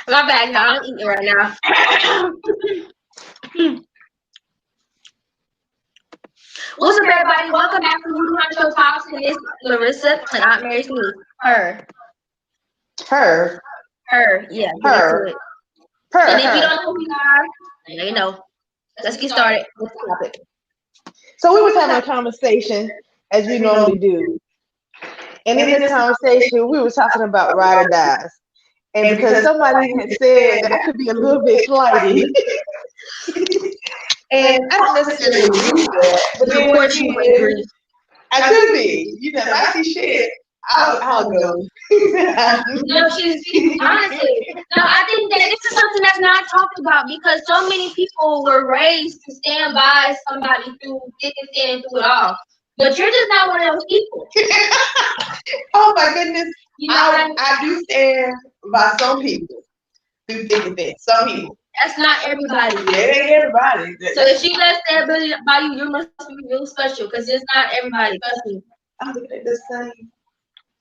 My bad, y'all. I'm eating right now. What's up, everybody? Welcome back to Moody Honcho Talks. And it's Larissa and Aunt Mary's niece. Her. Yeah. Her. And if you don't know who you are, now you know. Let's get started with the topic. So we was having a conversation as we normally do. And in this conversation, we were talking about ride or dies. And because somebody had said that I could be a little bit flighty. And I don't necessarily agree with that. But then Of course you would agree. I could be. You know, if I see shit, I'll go. No, she's honestly. No, I think that this is something that's not talked about because so many people were raised to stand by somebody through thick and thin and through it all. But you're just not one of those people. Oh my goodness. You know I do stand by some people through thick and thin. Some people. That's not everybody. Yeah, it ain't everybody. So if she lets that ability by you, you must be real special because it's not everybody. Trust me. I'm looking at this thing.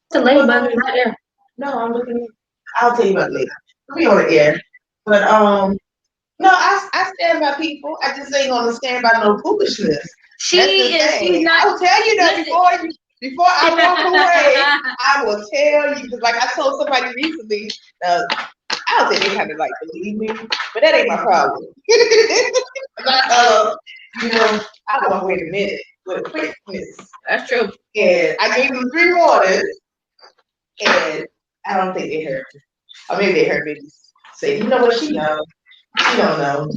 It's a lady button right there. No, I'm looking at. I'll tell you about it later. We on the air. But no, I stand by people. I just ain't gonna stand by no foolishness. She's not. I'll tell you that before I walk away. I will tell you because, like I told somebody recently, I don't think they kind of like believe me, but that ain't my problem. You know, I walk away in a minute with a quickness. That's true. And I gave them 3 warnings, and I don't think they heard me. Or maybe they heard me say, you know what, she knows. She don't know.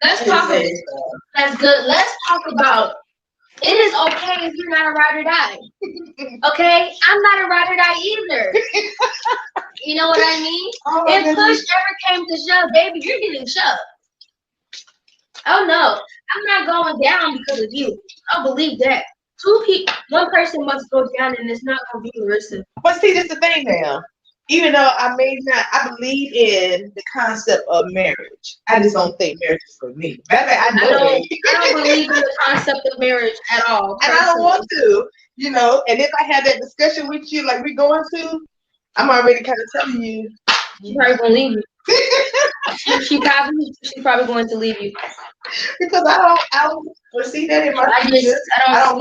Let's talk. That's good. Let's talk about. It is okay if you're not a ride or die. Okay, I'm not a ride or die either. You know what I mean? If push ever came to shove, baby, you're getting shoved. Oh no, I'm not going down because of you. I believe that. 2 people, 1 person must go down, and it's not gonna be Larissa. But see, that's the thing now. Even though I believe in the concept of marriage. I just don't think marriage is for me. I don't believe in the concept of marriage at all. And I don't want to, you know. And if I had that discussion with you, like we're going to, I'm already kind of telling you. She's probably gonna leave you. She's probably going to leave you. Because I don't foresee that in my future. I don't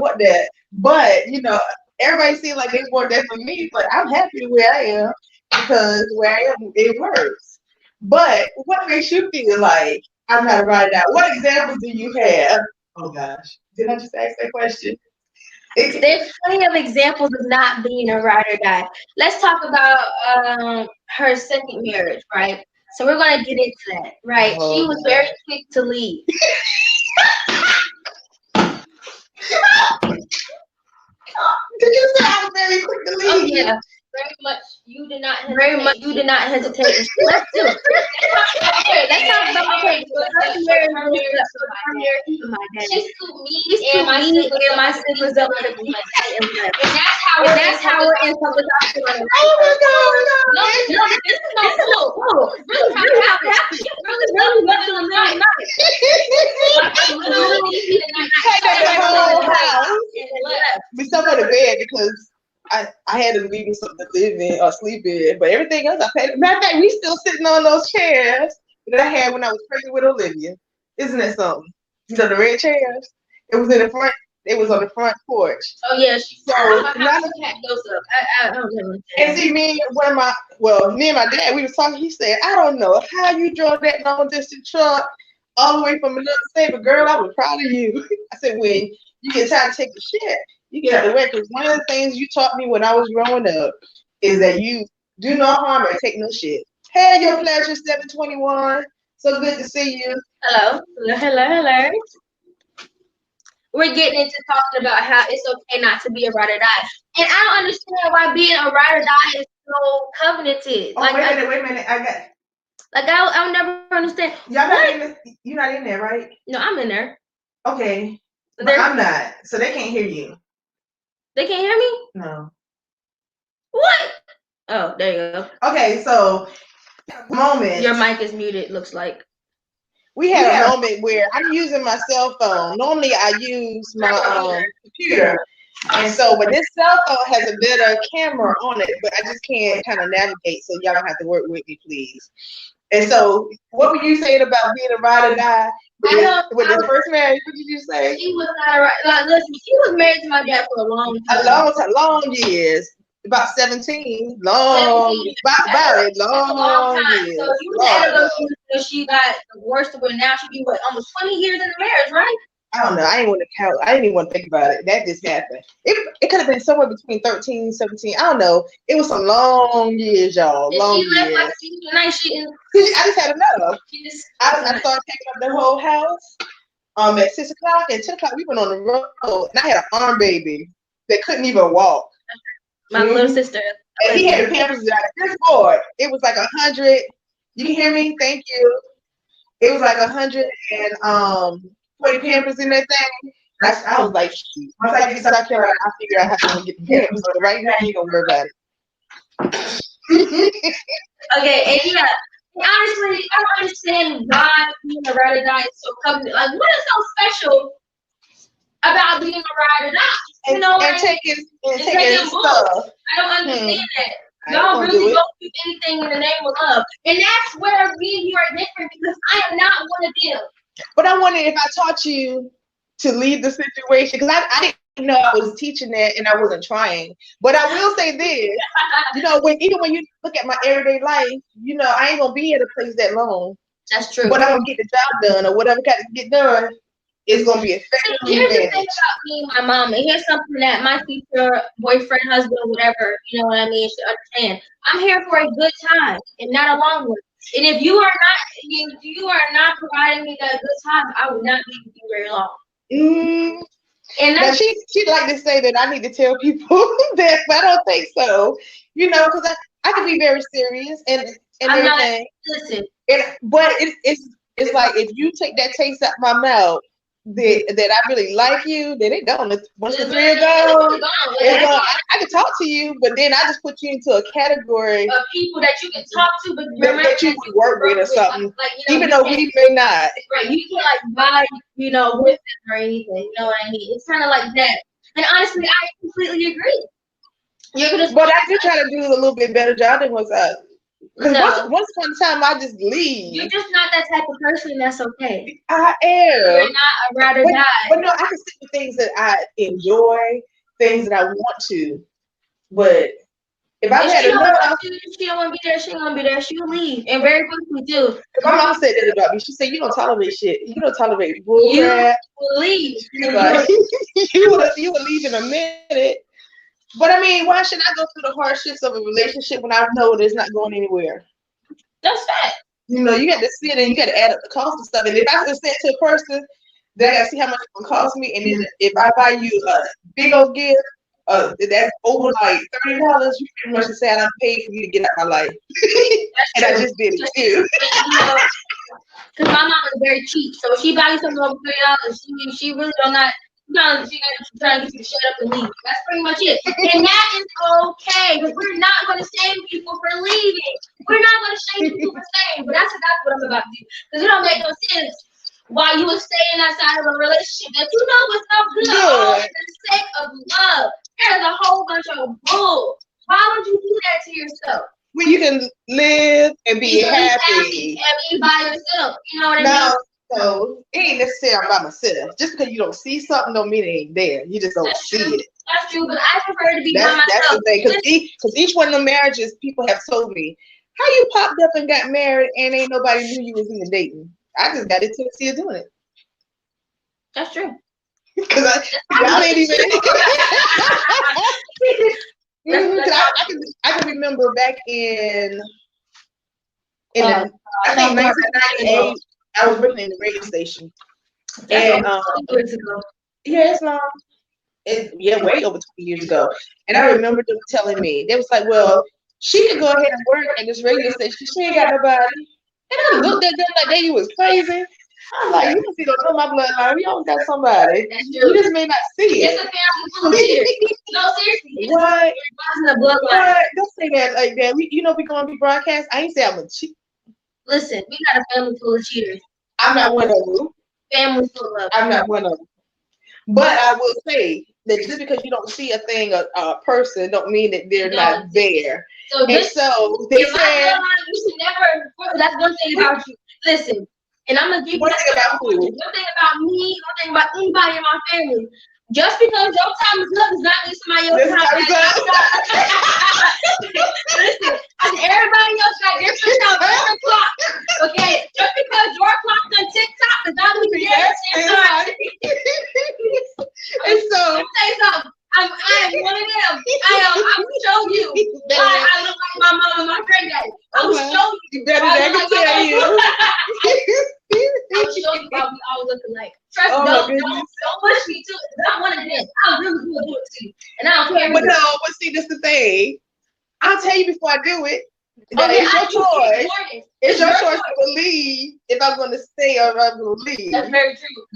want that. But you know. Everybody seems like they want that for me, but I'm happy where I am because where I am, it works. But what makes you feel like I'm not right now? What examples do you have? Oh gosh, did I just ask that question? There's plenty of examples of not being a ride or die. Let's talk about her second marriage, right? So we're gonna get into that, right? Oh, she was very quick to leave. Did you say I was very quick to leave? Oh yeah, very much. You did not hesitate. Very much. You did not hesitate. Let's do it. Let's talk about my parents. She scooped me and my siblings up with a piece and that's how we're in public hospital. Oh my God! No, this is not cool. Really happened. Really nice. We still go to bed because I had to leave me something to live in or sleep in, but everything else I paid. Matter of fact, we still sitting on those chairs that I had when I was pregnant with Olivia. Isn't that something? You know the red chairs? It was in the front. It was on the front porch. Oh yeah. So and see me and my dad, we was talking. He said, "I don't know how you drove that long distance truck all the way from another state, but girl, I was proud of you." I said, "When you get time to take the shit, you get out of the way." Because one of the things you taught me when I was growing up is that you do no harm and take no shit. Hey, your pleasure, 721. So good to see you. Hello. We're getting into talking about how it's okay not to be a ride or die. And I don't understand why being a ride or die is so covenanted. Oh, wait a minute. I'll never understand. You're not in there, right? No, I'm in there. Okay. But I'm not. So they can't hear you. They can't hear me? No. What? Oh, there you go. Okay, so moment. Your mic is muted, looks like. We had a moment where I'm using my cell phone. Normally I use my computer. And so, but this cell phone has a better camera on it, but I just can't kind of navigate, so y'all have to work with me, please. And so, what were you saying about being a ride or die with this first marriage? What did you say? She was not a like. Listen, she was married to my dad for a long time. Long years. About 17. Long years. That's a long time. So you had to go through she got divorced, but now she be what, almost 20 years in the marriage, right? I don't know. I didn't want to count. I didn't even want to think about it. That just happened. It could have been somewhere between 13, 17. I don't know. It was some long years, y'all. Long years. Like I just had enough. I started packing up the whole house. At 6 o'clock and 10 o'clock we went on the road, and I had an arm baby that couldn't even walk. My little sister. And he had a Pampers out. This boy, it was like 100. You can hear me? Thank you. It was like 140 Pampers in that thing. I was like, once I get to South Carolina, I'll figure out how to get the Pampers. But right now, you don't worry about it. Okay, and yeah, honestly, I don't understand why being a ride or die is so coveted. Like, what is so special about being a ride or die? You know, and taking stuff. I don't understand that. Y'all really don't do anything in the name of love. And that's where me and you are different, because I am not one of them. But I wonder if I taught you to leave the situation, because I didn't know I was teaching that and I wasn't trying. But I will say this, you know, even when you look at my everyday life, you know, I ain't gonna be at a place that long. That's true. But I'm gonna get the job done, or whatever got to get done. It's gonna be effective. Here's the thing about me and my mom, and here's something that my future boyfriend, husband, whatever, you know what I mean, should understand. I'm here for a good time and not a long one. And if you are not providing me that good time, I will not be with you very long. And now she'd like to say that I need to tell people that, but I don't think so. You know, because I can be very serious and I'm everything. Listen. But it's like, if you take that taste out my mouth, that I really like you, then it gone. Once the three go, I can talk to you, but then I just put you into a category of people that you can talk to, but that you would work with or something, like, you know, even though we may not. Right, you can't like vibe, you know, with them or anything. You know what I mean? It's kind of like that. And honestly, I completely agree. But I do try to do a little bit better job than what's up. Because once upon a time, I just leave. You're just not that type of person. That's okay. I am. You're not a ride or die. But no, I can stick with things that I enjoy, things that I want to. But if I had enough, she don't want to be there. She don't want to be there. She'll leave, and very quickly too. Because my mom said that about me. She said, "You don't tolerate shit. You don't tolerate bull crap. You will leave. Like, you will leave in a minute." But I mean, why should I go through the hardships of a relationship when I know it's not going anywhere? That's fact. You know, you got to sit and you got to add up the cost of stuff. And if I just say to a person, then I got to see how much it's going to cost me. And then if I buy you a big old gift, that's over like $30, you pretty much say I done paid for you to get out of my life. And I just did it too. Because my mom is very cheap. So if she buys something over $30, she really don't not. No, she trying to get you to shut up and leave. That's pretty much it. And that is okay. Because we're not going to shame people for leaving. We're not going to shame people for staying. But that's what I'm about to do. Because it don't make no sense why you would stay in that side of a relationship that you know was no good. All for the sake of love. There's a whole bunch of bull. Why would you do that to yourself? When you can live and be happy. And be by yourself. You know what I mean? So it ain't necessarily by myself. Just because you don't see something don't mean it ain't there. You just don't see it. That's true, but I prefer to be by myself. That's the thing. Because each one of the marriages, people have told me, how you popped up and got married and ain't nobody knew you was even dating. I just got into it doing it. That's true. Because y'all ain't even. I can remember back in I think 1998. I was working in the radio station. And years ago. Yeah, it's long. Way over 20 years ago. And I remember them telling me, they was like, well, she can go ahead and work at this radio station. She ain't got nobody. And I looked at them like they was crazy. I was like, you don't know my bloodline. We always got somebody. You just may not see it. It's a family full of cheaters. No, seriously. What? What? Don't say that like that. We going to be broadcast. I ain't say I'm a cheat. Listen, we got a family full of cheaters. I'm not one of them. Family full of. I'm not one of them. But I will say, that just because you don't see a thing, a person, don't mean that they're No. not there. So And this, so they in my said, bloodline, you should never. That's one thing about you. Listen, and I'm gonna give you one thing about who? one thing about me, one thing about anybody in my family. Just because your time is up does not mean somebody else's time is up. Listen, and everybody else got different time, different clock. Okay, just because your clock's on TikTok does not mean you're at the same time. And so Let me tell you something. I am one of them. I will show you why I look like my mom and my granddaddy. I will show you. better why than I I can look like tell my you. I will show you why we all look alike. Trust Oh, me, my don't goodness. push me to it. I'm one of them. I really will do it to you. And I don't care. But no, but see, this the thing. I'll tell you before I do it. That Okay, it's your choice. It's your choice to believe if I'm going to stay or if I'm going to leave. That's very true.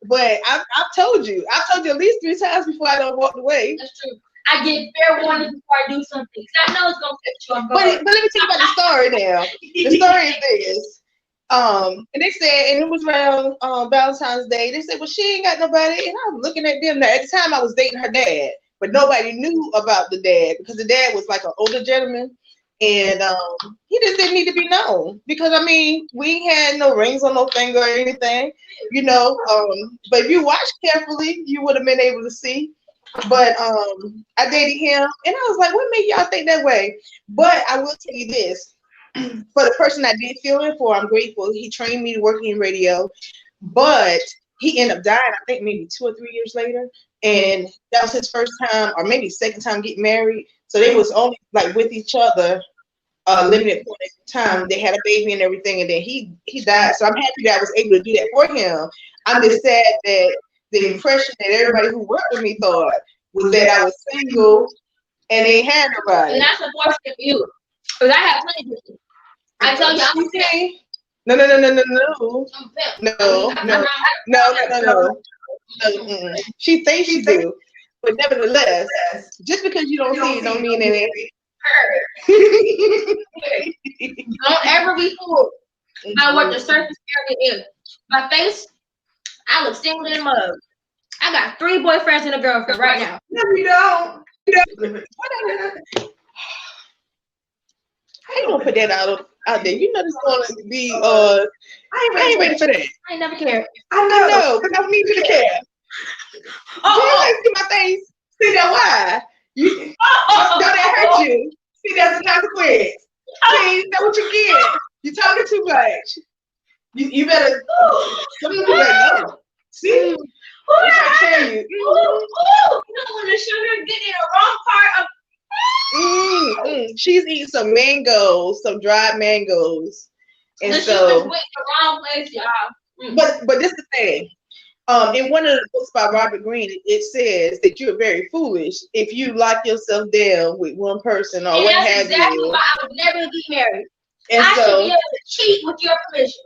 But I've told you at least 3 times before I done walked away. That's true. I get fair warning before I do something. Because I know it's going to catch you off guard. But let me tell you about the story now. The story is this. And they said, and it was around Valentine's Day. They said, well, she ain't got nobody. And I was looking at them. Now, at the time, I was dating her dad, but nobody knew about the dad because the dad was like an older gentleman, and he just didn't need to be known because I mean, we ain't had no rings on no finger or anything, you know. But if you watch carefully, you would have been able to see. But I dated him, and I was like, what made y'all think that way? But I will tell you this. For the person I did feel it for, I'm grateful. He trained me to work in radio, but he ended up dying, I think maybe 2 or 3 years later. And that was his first time, or maybe second time getting married. So they was only like with each other a limited point in time. They had a baby and everything, and then he died. So I'm happy that I was able to do that for him. I'm just sad that the impression that everybody who worked with me thought was that I was single and they had nobody. And that's unfortunate for you. Because I have plenty of people. I tell you, I'm a pimp. No. I'm a pimp. No. She thinks she do, but nevertheless, just because you don't see it, don't mean it. Don't ever be fooled by what the surface area is. My face, I look single in mud. I got 3 boyfriends and a girlfriend right now. No, you don't. I ain't gonna put that out there. You know this gonna be I ain't ready for that. I ain't never cared. I know, but I don't need you to care. Oh, see my face. See that why? Don't that hurt you? See, that's the consequence. See, that's what you get. You're talking too much. You better. Some people like no. See, I tell you. You don't want to show her getting in the wrong part of. She's eating some mangoes, some dried mangoes, and The so. went the wrong place, y'all. But this is the thing. In one of the books by Robert Greene, it says that you're very foolish if you lock yourself down with one person or what have exactly you. why I would never get married. And I so should be able to cheat with your permission.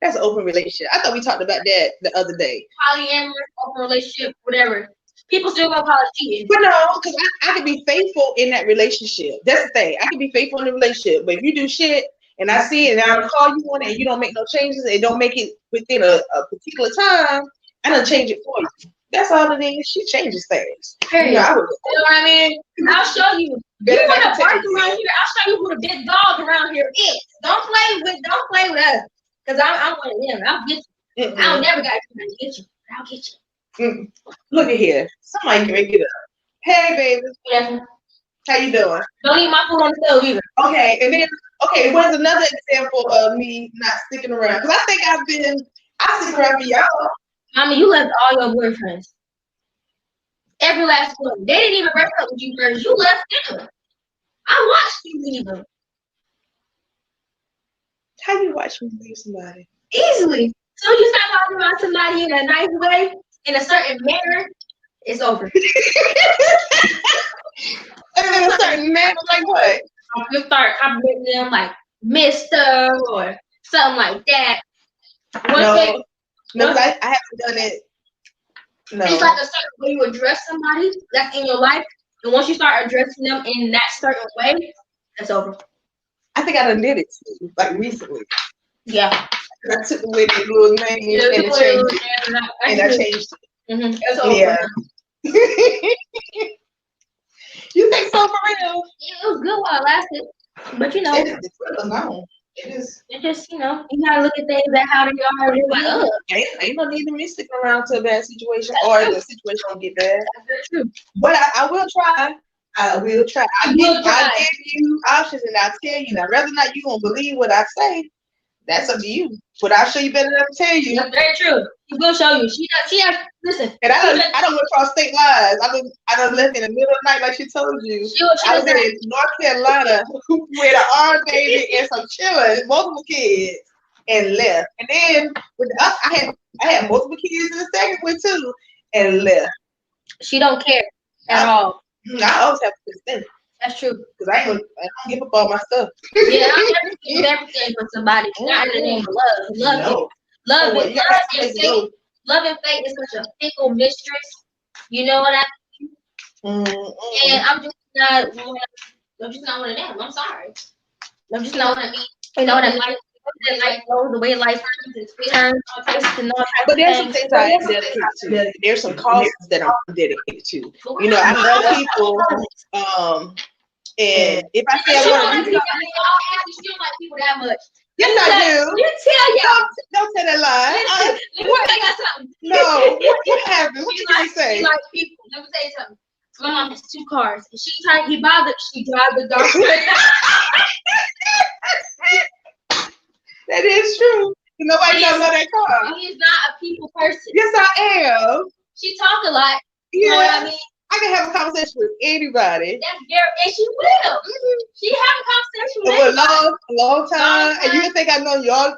that's an open relationship. I thought we talked about that the other day. Polyamorous, open relationship, whatever. People still gonna call it cheating. But no, because I can be faithful in that relationship. That's the thing. I can be faithful in the relationship. But if you do shit and I see it and I call you on it and you don't make no changes and don't make it within a particular time, I don't change it for you. That's all it is. She changes things. Period. You know, You know what I mean? I'll show you. You want to bark around here? I'll show you who the big dog around here is. Don't play with us. Cause I'm one of them. I'll get you. I don't never got to get you. I'll get you. Look at here. Somebody can make it up. Hey, baby. Yeah. How you doing? Don't eat my food on the stove either. Okay, and then what's another example of me not sticking around? Because I think I stick around for y'all. Mommy, you left all your boyfriends. Every last one. They didn't even break up with you first. You left them. I watched you leave them. How you watch me leave somebody? Easily. So you start talking about somebody in a nice way, in a certain manner, it's over. And in a certain manner, like what? You start complimenting them like Mr. or something like that. No, I haven't done it. No. It's like a certain way you address somebody that's in your life, and once you start addressing them in that certain way, it's over. I think I done did it too, like recently. Yeah. I took away the little name and I changed it. It's over. Yeah. You think so for real? It was good while it lasted, but you know, It's alone. It is. it just you gotta look at things at how they are. And you're like, oh, Ain't no need to me sticking around to a bad situation or the situation won't get bad. that's very true. But I will try. I will try. I will try. give you options and I tell you now. Whether or not you gonna believe what I say, that's up to you. But I'll show you better than I tell you. That's very true. She will show you. She has listen. And I don't went across state lines. I done left in the middle of the night like she told you. I was in North Carolina with an arm baby and some children, multiple kids, and left. And then with the I had multiple kids in the second one too, and left. She don't care at all. I always have to stay. That's true. Because I don't give up all my stuff. Yeah, I'm never giving everything for somebody. Not in the name of love. Love and fate. Love and fate is such a fickle mistress. You know what I mean? Mm-hmm. And I'm just not one of them. I'm sorry. I'm just not what I mean. You know what I mean? Like the way life turns, but there's some things I am dedicated to. There's some causes that I'm dedicated to. You know, I love people. And if I say I want to, you don't like people that much. Yes, I do. You tell y'all. Don't tell that lie. What? I got something. No. What happened? What did you say? She like people. Let me tell you something. My mom has 2 cars. And she trying to get bothered. She drive the dark. That is true. Nobody knows about that car. He's not a people person. Yes, I am. She talk a lot. Yeah. You know what I mean? I can have a conversation with anybody. That's very, and she will. She have a conversation with for anybody. a long time. And you think I know y'all,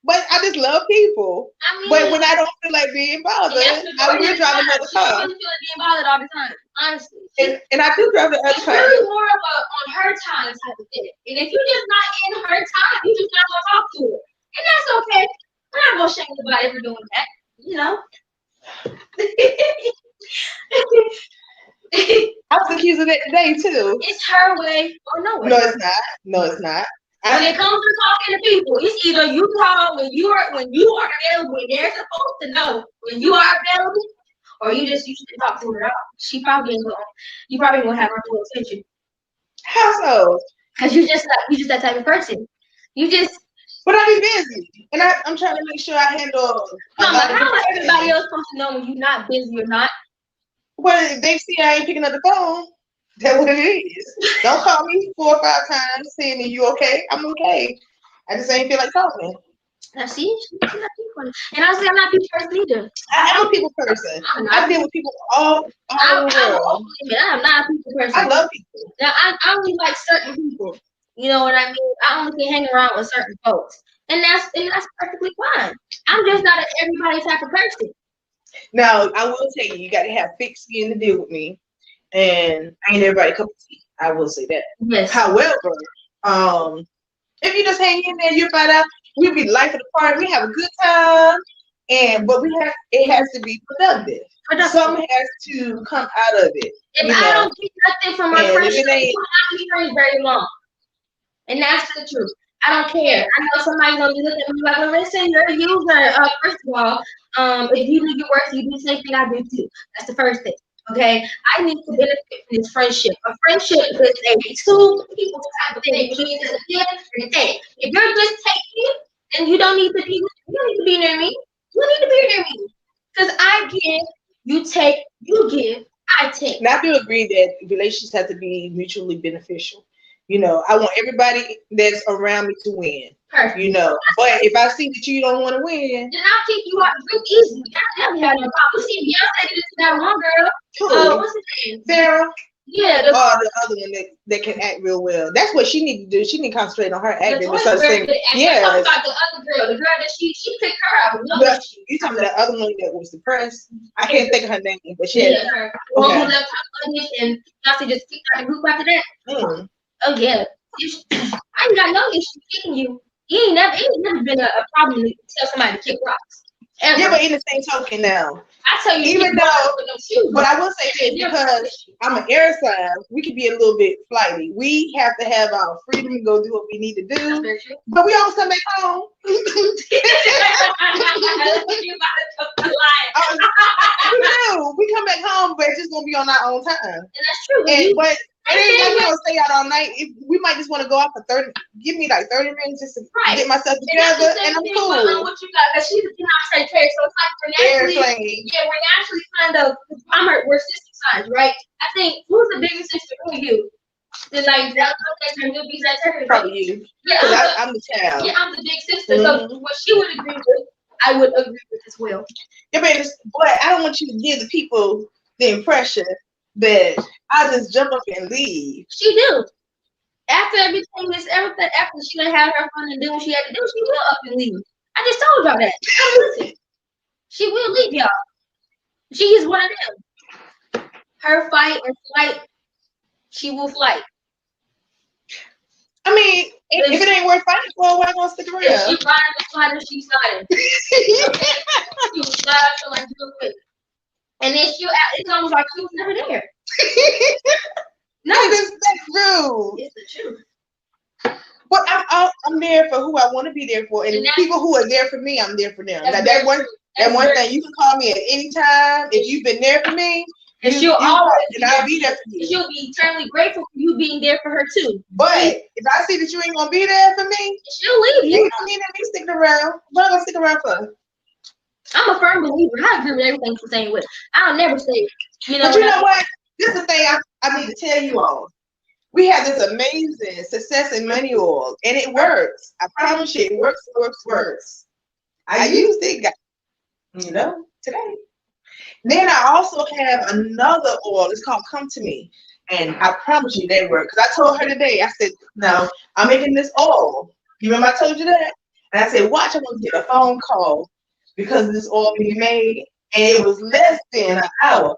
but I just love people. I mean, but when I don't feel like being bothered, I will drive another car. She really feel like being bothered all the time, honestly. And I do drive the other it's car. really more of a on her time type of thing. And if you're just not in her time, you just not gonna talk to her, and that's okay. I'm not gonna shame anybody for doing that, you know. I was accused of that today too. It's her way or no way. No, it's not. No, it's not. When it comes to talking to people, it's either you call when you are available, when they're supposed to know when you are available, or you should talk to her at all. You probably won't have her full attention. How so? Because you just that type of person. But I be busy, and I'm trying to make sure I handle. How is everybody else supposed to know when you're not busy or not? Well, if they see I ain't picking up the phone, that's what it is. Don't call me 4 or 5 times saying, "Are you okay?" I'm okay. I just ain't feel like talking. I see. And honestly, I'm not a people person either. I'm a people person. I deal with people all over the world. I'm not a people person. I love people. Now, I only like certain people. You know what I mean? I only can hang around with certain folks. And that's perfectly fine. I'm just not an everybody type of person. Now, I will tell you, you got to have thick skin to deal with me. And I ain't everybody cup of tea. I will say that. Yes. However, if you just hang in there, you find out we'll be the life of the party. We have a good time, but it has to be productive. Something has to come out of it. If I don't get nothing from my friendship, we will not be friends very long. And that's the truth. I don't care. I know somebody's gonna be looking at me like, listen, you're a user. First of all, if you do your work, you do the same thing I do too. That's the first thing. Okay, I need to benefit from this friendship. A friendship is a 2 people type of thing, which means it's a give and take. If you're just taking, then you don't need to be near me. You don't need to be near me. Because I give, you take, you give, I take. Now I do agree that relationships have to be mutually beneficial. You know, I want everybody that's around me to win. Perfect. You know, but if I see that you don't want to win, then I'll kick you out real easy. I never had no problem. You see, Beyonce did this to that one girl. What's his name? Sarah. Yeah. The other one that can act real well. That's what she need to do. She need to concentrate on her acting. Yeah. I'm talking about the other girl. The girl that she picked her out. But you talking about the other one that was depressed? I can't think of her name, but she had her. One who left her luggage and Beyonce just kicked her out of the group after that. Oh yeah. I ain't got no issue kicking you. It ain't never been a problem to tell somebody to kick rocks. Ever. Yeah, but in the same token now, I tell you, Even though, with no shoes. but I will say this, because I'm an air sign, we can be a little bit flighty. We have to have our freedom to go do what we need to do. But we always come back home. We do. We come back home, but it's just gonna be on our own time. And that's true. But it ain't like we gonna stay out all night. We might just want to go out for 30. Give me like 30 minutes just to get myself together, and I'm cool. What you got? Cause she's a Sagittarius, so it's like we're naturally kind of. We're sister signs, right? I think who's the biggest sister? Who are you? Then like you'll be Sagittarius. Probably you. Yeah, I'm the child. Yeah, I'm the big sister. So what she would agree with, I would agree with as well. Yeah, but I don't want you to give the people the impression that I just jump up and leave. She do. After everything, after she done have her fun and do what she had to do, she will up and leave. I just told y'all that. Listen, she will leave y'all. She is one of them. Her fight or flight, she will flight. I mean, if it ain't worth fighting for, why gonna stick around? If she riding the slider, she's sliding. She will slide so like real quick. And then it's almost like she was never there. No, that's rude. It's the truth. But I'm there for who I want to be there for, and the people who are there for me, I'm there for them. That one thing, you can call me at any time if you've been there for me. And she'll always and I'll be there for you. She'll be eternally grateful for you being there for her too. But if I see that you ain't gonna be there for me, she'll leave you. You don't need me sticking around. What am I gonna stick around for? I'm a firm believer. I agree with everything you're saying. With I'll never say, you know. But you know what? This is the thing I need to tell you all. We have this amazing success in money oil, and it works. I promise you, it works. I used it, today. Then I also have another oil. It's called Come to Me, and I promise you, they work. Because I told her today, I said, "No, I'm making this oil." You remember I told you that? And I said, "Watch, I'm gonna get a phone call because of this oil being made," and it was less than an hour.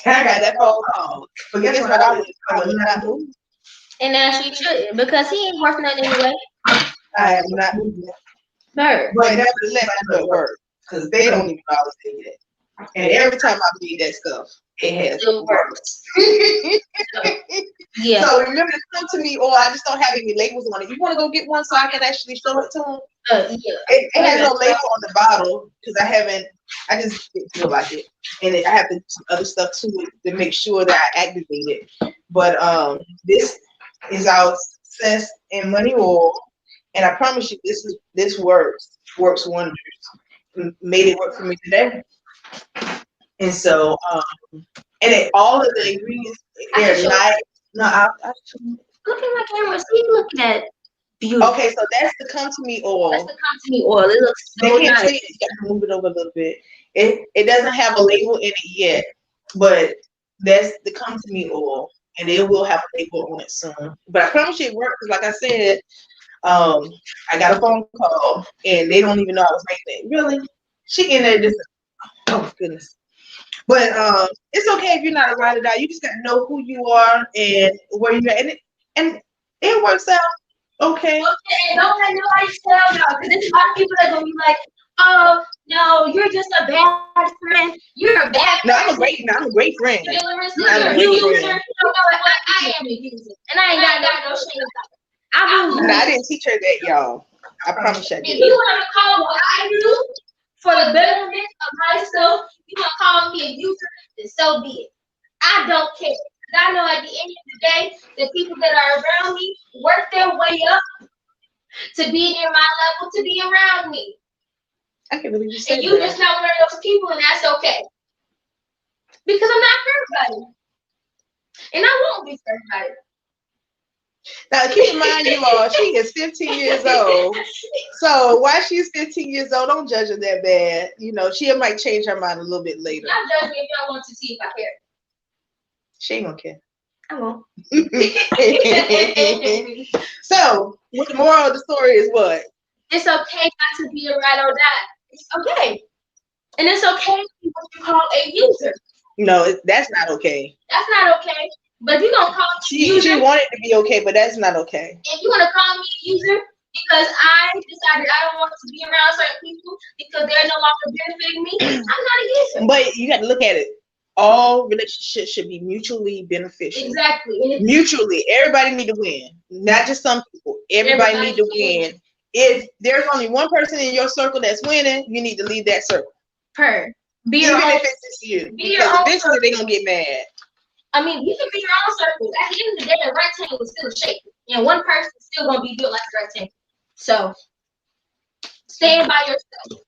I got that phone call. But guess what? I was not moving. And now she shouldn't because he ain't working on anyway. I am not moving. But nevertheless, I know it works because they don't even know I was doing it. And every time I read that stuff, it works. Yeah. So remember to Come to Me, or I just don't have any labels on it. You want to go get one so I can actually show it to them? Yeah. It has no label on the bottle because I just didn't feel like it. And I have to do some other stuff to it to make sure that I activate it. But this is our success in money oil. And I promise you, this works wonders. Made it work for me today. And so, all of the ingredients, they're nice. No, I'll look at my camera. See, look at that. Beautiful. Okay, so that's the Come to Me oil. That's the Come to Me oil. It looks so nice. nice. You got to move it over a little bit. It doesn't have a label in it yet, but that's the Come to Me oil, and it will have a label on it soon. But I promise you it works. Like I said, I got a phone call, and they don't even know I was making it. Really? She in there just, oh goodness. But it's okay if you're not a ride or die. You just got to know who you are and where you're at, and it works out. Okay. And don't let nobody tell y'all, because there's a lot of people that gonna be like, "Oh no, you're just a bad friend. You're a bad." No, I'm a great friend. You're a user. I am a user, and I ain't got no shame. I didn't teach her that, y'all. I promise you I did. If you want to call what I do for the betterment of myself, you want to call me a user, then so be it. I don't care. I know at the end of the day, the people that are around me work their way up to be near my level, to be around me. I can't believe you said that. And you just not one of those people, and that's okay. Because I'm not for everybody. And I won't be for everybody. Now, keep in mind, you all, she is 15 years old. So while she's 15 years old, don't judge her that bad. You know, she might change her mind a little bit later. Y'all judge me if y'all want to see if I care. She ain't gonna care. I won't. So, what the moral of the story is what? It's okay not to be a ride or die. It's okay. And it's okay to be what you call a user. No, that's not okay. That's not okay. But if you're going to call me a user. She wanted to be okay, but that's not okay. If you want to call me a user, because I decided I don't want to be around certain people because they're no longer benefiting me, I'm not against it. But you got to look at it. All relationships should be mutually beneficial. Exactly. Mutually, everybody need to win, not just some people. Everybody need to win. If there's only one person in your circle that's winning, you need to leave that circle. Be Even your own, if it's just you, be because your own eventually circle. they're gonna get mad. I mean, you can be your own circle. At the end of the day, a rectangle is still shaped, and one person is still gonna be built like a rectangle. So, stand by yourself.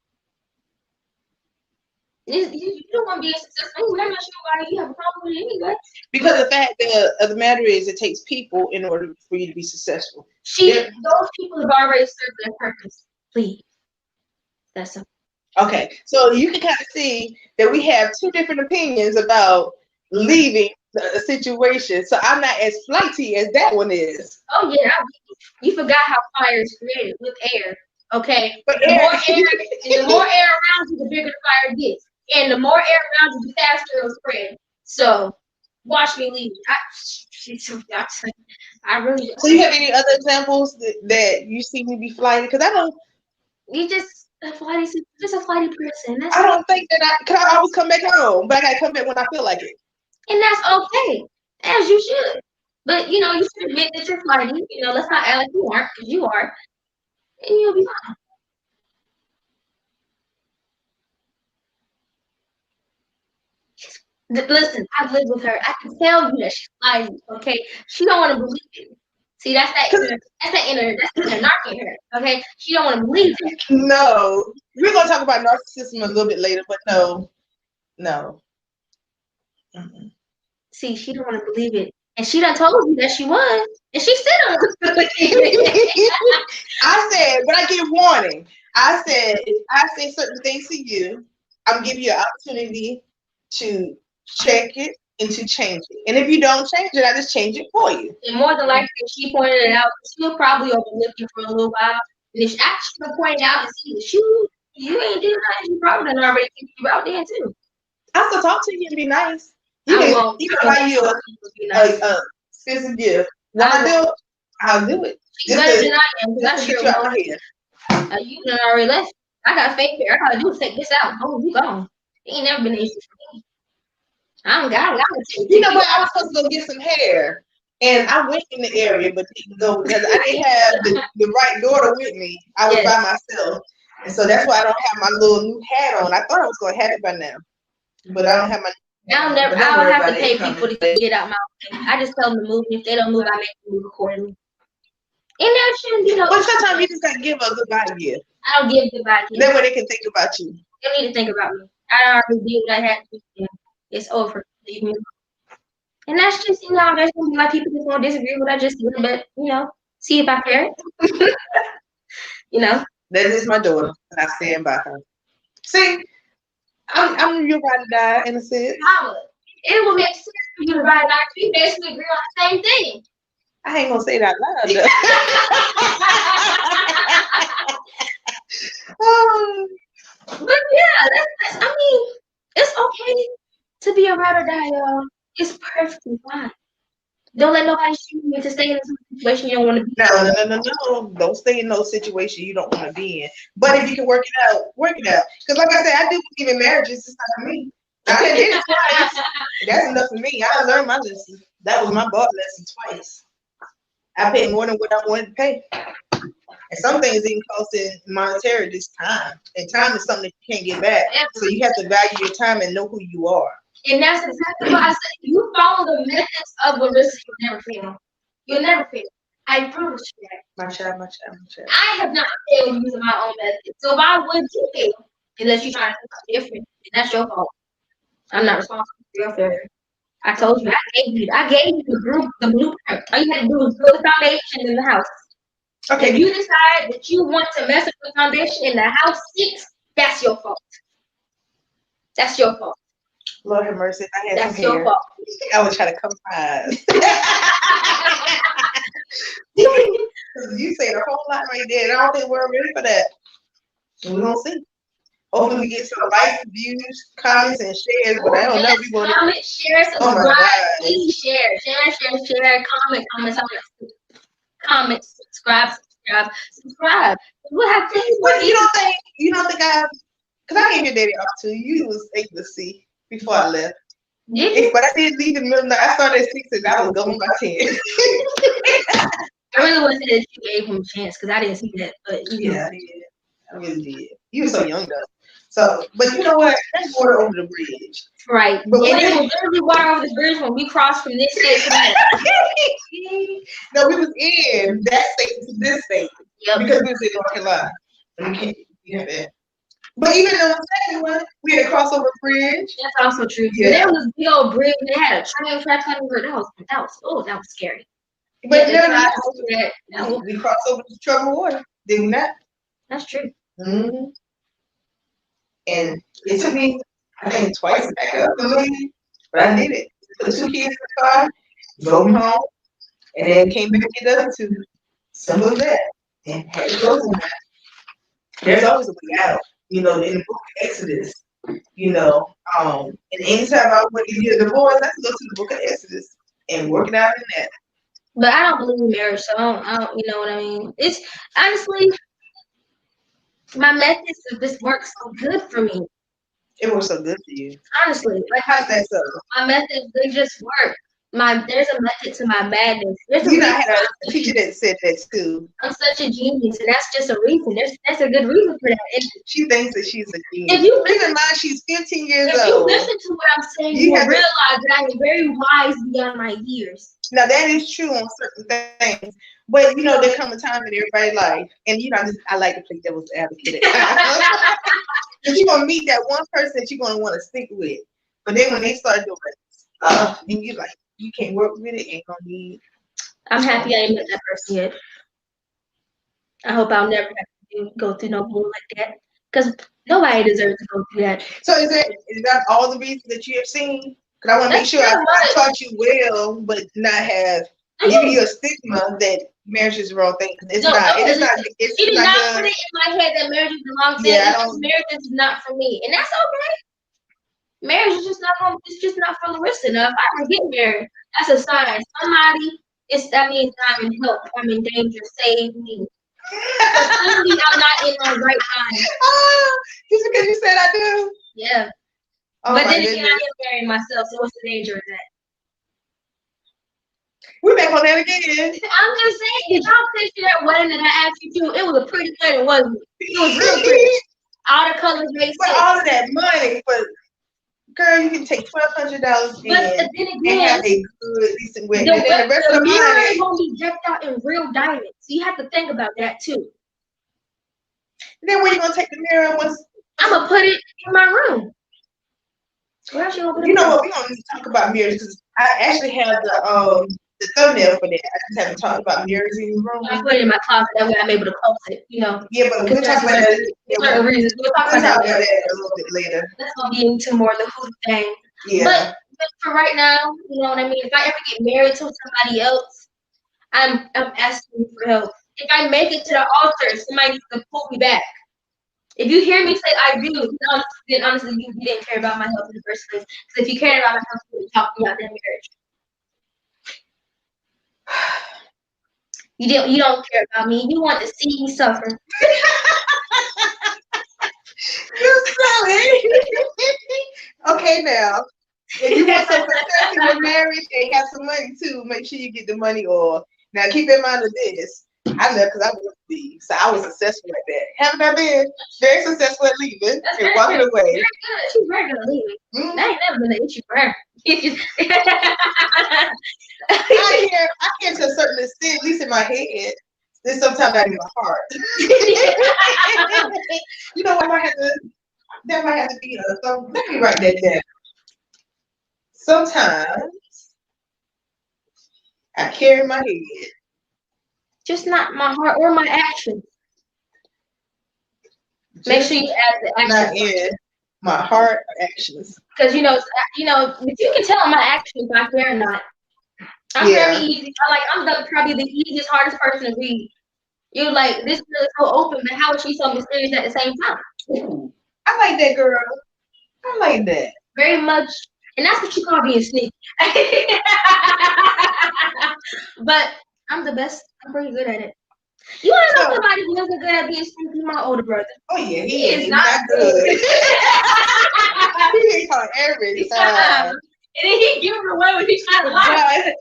You don't want to be a successful. I'm not sure why you have a problem with it anyway. Because the fact of the matter is, it takes people in order for you to be successful. Those people have already served their purpose. Please, that's a. Okay, so you can kind of see that we have two different opinions about leaving the situation. So I'm not as flighty as that one is. Oh yeah, you forgot how fire is created with air. Okay, but the more air around you, the bigger the fire gets, and the more air around you, the faster it'll spread. So watch me leave. I really. So you have any other examples that you see me be flighty? Because I don't. You just a flighty person. I don't think that cause I always come back home, but I gotta come back when I feel like it. And that's okay, as you should. But you should admit that you're flighty. Let's not act like you aren't, because you are, and you'll be fine. Listen, I've lived with her. I can tell you that she's flighty. Okay, she don't want to believe it. See, that's that inner narc in her. Okay, she don't want to believe it. No, we're gonna talk about narcissism a little bit later, but no. Mm-mm. See, she don't want to believe it, and she done told you that she was, and she still don't believe it. I said, but I give warning. I said, if I say certain things to you, I'm giving you an opportunity to check it and to change it. And if you don't change it, I just change it for you. And more than likely, if she pointed it out, she'll probably overlook it for a little while. And if she actually pointed out and see that you ain't doing nothing, she probably done already kicked you out there too. I'll still talk to you and be nice. You can buy you a expensive gift. I'll do it. She's better than I am, because I'm sure you done already left. I got fake hair. I gotta do is take this out. Oh, you gone. It ain't never been an issue for me. I don't got it. You know what? I was supposed to go get some hair, and I went in the area, but didn't go because I didn't have the right daughter with me. I was by myself, and so that's why I don't have my little new hat on. I thought I was going to have it by now, but I don't have my. I don't have to pay people to get out my way. I just tell them to move, and if they don't move, I make them move accordingly. And there shouldn't be no. But sometimes you just gotta give a goodbye gift. I don't give goodbye gifts. That way they can think about you. They need to think about me. I already did what I had to do. It's over. Leave me alone. And that's just, there's gonna be like people that's gonna disagree with what I just did, but see if I care. That is my daughter, and I stand by her. See, I'm your ride or die in a sense. It would make sense for you to ride or die. We basically agree on the same thing. I ain't gonna say that loud. But yeah, I mean, it's okay to be a ride or die, y'all. It's perfectly fine. Don't let nobody shoot you into staying in a situation you don't want to be in. No. Don't stay in no situation you don't want to be in. But if you can work it out, work it out. Because like I said, I do believe in marriages. It's not for me. I did it twice. That's enough for me. I learned my lesson. That was my bar lesson twice. I paid more than what I wanted to pay. And some things even cost in monetary this time. And time is something that you can't get back. So you have to value your time and know who you are. And that's exactly what I said. You follow the methods of Larissa, you'll never fail. You'll never fail. I promise you that. My child. I have not failed using my own method. So if I would to fail, unless you're trying to do something different, then that's your fault. I'm not responsible for your failure. I told you, I gave you the blueprint. All you had to do was build the foundation in the house. Okay. If you decide that you want to mess up the foundation and the house sticks, that's your fault. That's your fault. Lord have mercy. I had that's some your hair. fault. I was trying to compromise. You said a whole lot right there. And I don't think we're ready for that. We're going to see. Hopefully we get some likes, views, comments, and shares, but I don't know if we're going to. Comment, share, subscribe. Please share. Share. Comment, subscribe, subscribe. What have things But you don't think because I gave your daddy off too. You was able to see before I left. But I did leave in the middle of the night. I started at 6 and I was going by 10. I really want to say that you gave him a chance because I didn't see that. But yeah, I did. I really did. You were so young though. So, but you know what? That's water over the bridge. Right. But and it was literally water over the bridge when we crossed from this state to that. No, we was in that state to this state. Yep. Because we was in North Carolina. Okay. Yeah. But even in the second one, we had a crossover bridge. That's also true. Yeah. There was a big old bridge. They had a train track under it. That was scary. But no, we crossed over the troubled water, did we not? That's true. Mm-hmm. And it took me, I think, twice to back up, but I did it. Put 2 kids in the car, drove them home, and then came back to get up to some of that. And had to go through that. There's always a way out. You know, in the book of Exodus, you know, and anytime I want to get a divorce, I have to go to the book of Exodus and work it out in that. But I don't believe in marriage, so I don't, you know what I mean? It's honestly, my methods of this works so good for me. It works so good for you. Honestly. Like, how's that so? My methods, they just work. There's a method to my madness. You know, I had a teacher that said that too. I'm such a genius, and that's just a reason. That's a good reason for that. And she thinks that she's a genius. If you keep in mind, she's 15 years old. If you listen to what I'm saying, you will realize that I am very wise beyond my years. Now that is true on certain things, but you know there comes a time in everybody's life, and you know I like to play devil's advocate. You're gonna meet that one person that you're gonna want to stick with, but then when they start doing and you like you can't work with it, ain't gonna be. I'm happy I ain't met that person yet. I hope I'll never have to go through no bull like that, because nobody deserves to go through that. So is that all the reasons that you have seen? Because I want to make sure I taught you well, but not have give you a stigma that marriage is the wrong thing. It's not. It is not. It did not put it in my head that marriage is the wrong thing. Yeah, marriage is not for me, and that's okay. Marriage is just not. It's just not for Larissa. Now, if I ever get married, that's a sign. That means I'm in help. I'm in danger. Save me. Clearly, I'm not in my right mind. Just because you said I do. Yeah. Oh, but then again, I am marrying myself, so what's the danger of that? We're back on that again. I'm just saying, did y'all picture that wedding that I asked you to? It was a pretty wedding, wasn't it? It was real pretty. All the colors made sense. But all of that money, but girl, you can take $1,200 and have a good, decent wedding. And the rest of the money is going to be decked out in real diamonds. So you have to think about that too. Then where you going to take the mirror? I'm going to put it in my room. You know what? We're going to talk about mirrors because I actually have the thumbnail for that. I just haven't talked about mirrors in the room. I put it in my closet. That way I'm able to close it, you know. Yeah, but we'll talk about that. Certain reasons. We'll talk about that a little bit later. That's going to be into more of the hoop thing. Yeah. But for right now, you know what I mean? If I ever get married to somebody else, I'm asking for help. If I make it to the altar, somebody needs to pull me back. If you hear me say I do, then honestly you didn't care about my health in the first place. Because if you cared about my health, you would talk about that marriage. You don't care about me. You want to see me suffer. You silly. Okay, now if you want some success in your marriage and have some money too, make sure you get the money. Or now keep in mind of this. I left because I was leave, so I was successful at that. Haven't I been very successful at leaving and walking away? Very good. She's very good at leaving. Mm-hmm. That ain't never been an issue for her. I care to a certain extent, at least in my head. Then sometimes not in my heart. You know what? That might have to be let me write that down. Sometimes I care in my head. Just not my heart or my actions. Make sure you add the actions. Not in my heart or actions. Because you know, you can tell my actions if I care or not. I'm very easy. I'm probably the easiest, hardest person to read. You're like, this girl is so open, but how is she so mysterious at the same time? Ooh, I like that girl. I like that. Very much. And that's what you call being sneaky. But I'm the best. I'm pretty good at it. You want to know So- somebody who wasn't good at being sneaky? My older brother. Oh yeah, He is he's not good. He get caught every time. And then he give her away when he trying to lie. Right.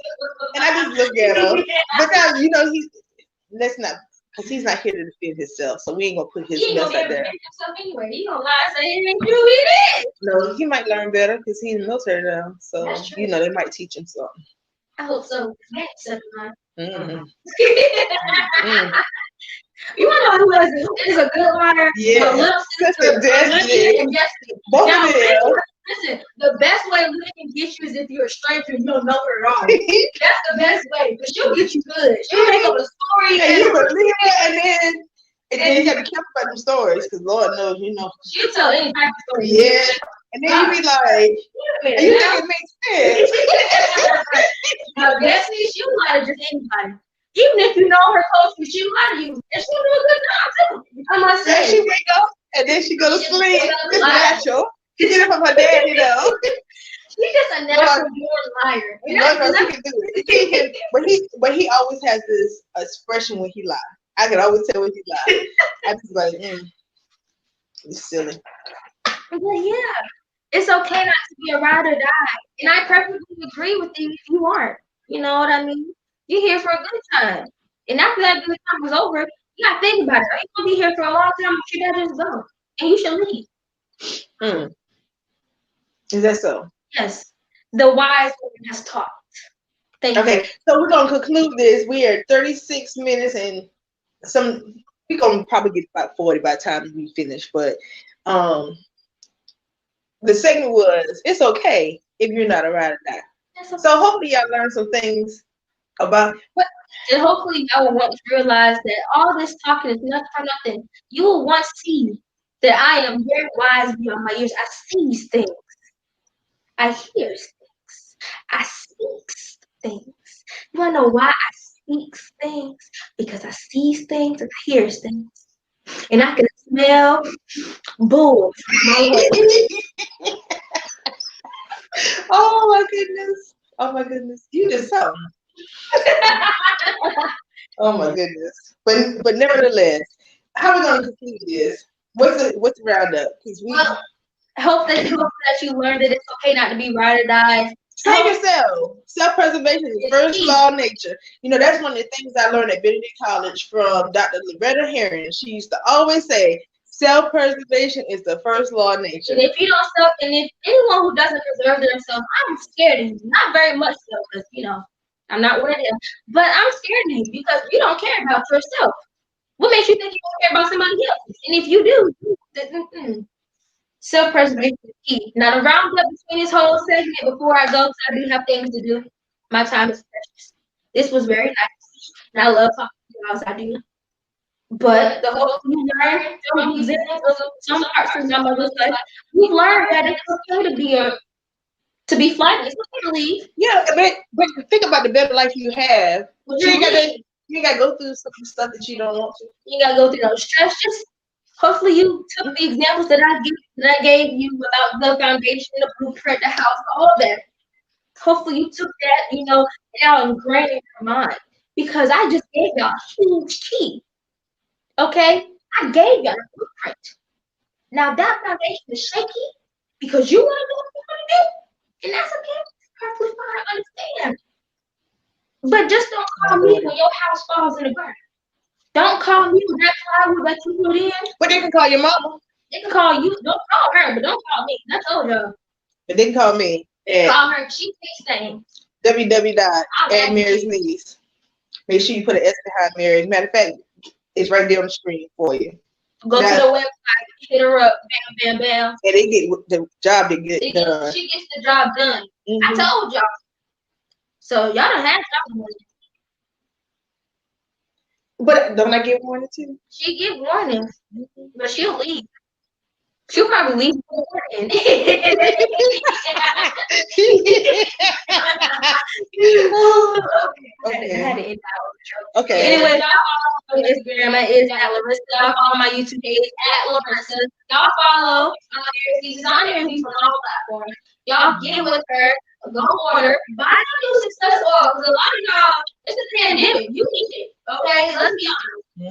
And I just look at him. But now, you know, let's not, because he's not here to defend himself, so we ain't gonna put his He mess gonna out be there. himself anyway. He gonna lie and say it ain't you, it is. No, he might learn better because he's in the military now. So, That's true. you know, they might teach him something. I hope so. Next, Mm-hmm. You wanna know who is a good liar? Yeah. The little sister, Sister Destiny. Olivia and Destiny. Both Now, of them. listen, the best way Olivia can get you is if you're a stranger and you don't know her at all. That's the best way, because she'll get you good. She'll make up a story And you and believe it, and then you gotta be careful about them stories, because Lord knows, you know. she'll tell any type of story. Yeah. And then you be like, and you think it makes sense. Now, Destiny, she'll lie to just anybody. Even if you know her closely, she'll lie to you. And she'll do a good job too. I must Then say. she wake up, and then she go to sleep. It's Lie. natural. She get it from her daddy, though. She's just a natural born liar. You know, she can do it. But he always has this expression when he lies. I can always tell when he lies. I just like, it's silly. But yeah, it's okay not to be a ride or die. And I perfectly agree with you if you aren't. You know what I mean? You're here for a good time. And after that good time is over, you gotta think about it. Are you gonna be here for a long time, but you gotta just go. And you should leave. Is that so? Yes. The wise woman has taught. Thank you. Okay, so we're gonna conclude this. We are 36 minutes and we're gonna probably get about 40 by the time we finish, but the segment was it's okay if you're not a ride or die. So hopefully y'all learned some things about and hopefully y'all will once realize that all this talking is nothing for nothing. You will once see that I am very wise beyond my years. I see things. I hear things. I speak things. You wanna know why I speak things? Because I see things and I hear things. And I can smell bull from my way. Oh my goodness. Oh my goodness. You just something. Oh my goodness. But nevertheless, how are we gonna conclude this? What's the roundup? Well, I hope that you learned that it's okay not to be ride or die. Save yourself. Self-preservation is the first law of nature. You know, that's one of the things I learned at Benedict College from Dr. Loretta Herring. She used to always say, self-preservation is the first law of nature. And if you don't and if anyone who doesn't preserve themselves, I'm scared of you. Not very much so, because I'm not one of them. But I'm scared of you because you don't care about yourself. What makes you think you don't care about somebody else? And if you do, self-preservation is key. Now, to round up between this whole segment, before I go, because I do have things to do, my time is precious. This was very nice. And I love talking to you guys, I do. But the whole you learn from the examples of some parts of my mother's life, we've learned that it's okay to be flighty. It's okay to leave. Yeah, but think about the better life you have. You ain't gotta go through some stuff that you don't want to. You gotta go through those stress. Just hopefully you took the examples that I gave you about the foundation, the blueprint, the house, all that. Hopefully you took that, and now ingrained in your mind. Because I just gave y'all a huge key. Okay? I gave y'all a blueprint. Now that foundation is shaky because you want to do what you want to do. And that's okay. It's perfectly fine. I understand. But just don't call me when your house falls in the ground. Don't call me when that plywood that you put in. But they can call your mama. They can call you. Don't call her, but don't call me. I told y'all. But they can call me. Call her. She fixed things. www.@Mary's Niece. Make sure you put an S behind Mary's. Matter of fact, it's right there on the screen for you. Go to the website, hit her up, bam, bam, bam. And they get the job to get done. She gets the job done. Mm-hmm. I told y'all. So y'all done had job money. But don't I get warning too? She give warnings, but she'll leave. She'll probably leave before then. Okay. I had to end that. Okay. Anyway, y'all follow my Instagram at Larissa. Y'all follow my YouTube page at Larissa. Y'all follow She's on there on all platforms. Y'all get with her, go order, buy new success oil. Because a lot of y'all, it's a pandemic. You need it. Okay? Let's be honest.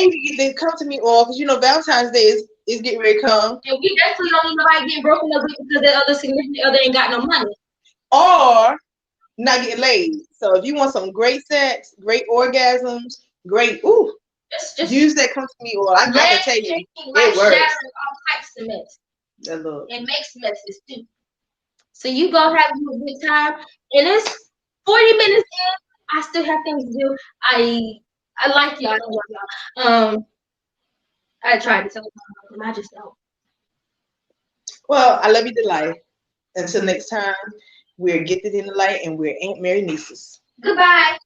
And you get the come to me oil because you know Valentine's Day is getting ready to come. And we definitely don't need nobody getting broken up with because their other significant other ain't got no money. Or not getting laid. So if you want some great sex, great orgasms, great Just use that come to me oil. I gotta tell you, it works. Shattering all types of mess. That look. It makes messes too. So you go have you a good time, and it's 40 minutes in. I still have things to do. I like y'all. I love y'all. I tried to tell them, I just don't. Well, I love you to life. Until next time, we're Gifted in the Light, and we're Aunt Mary Nieces. Goodbye.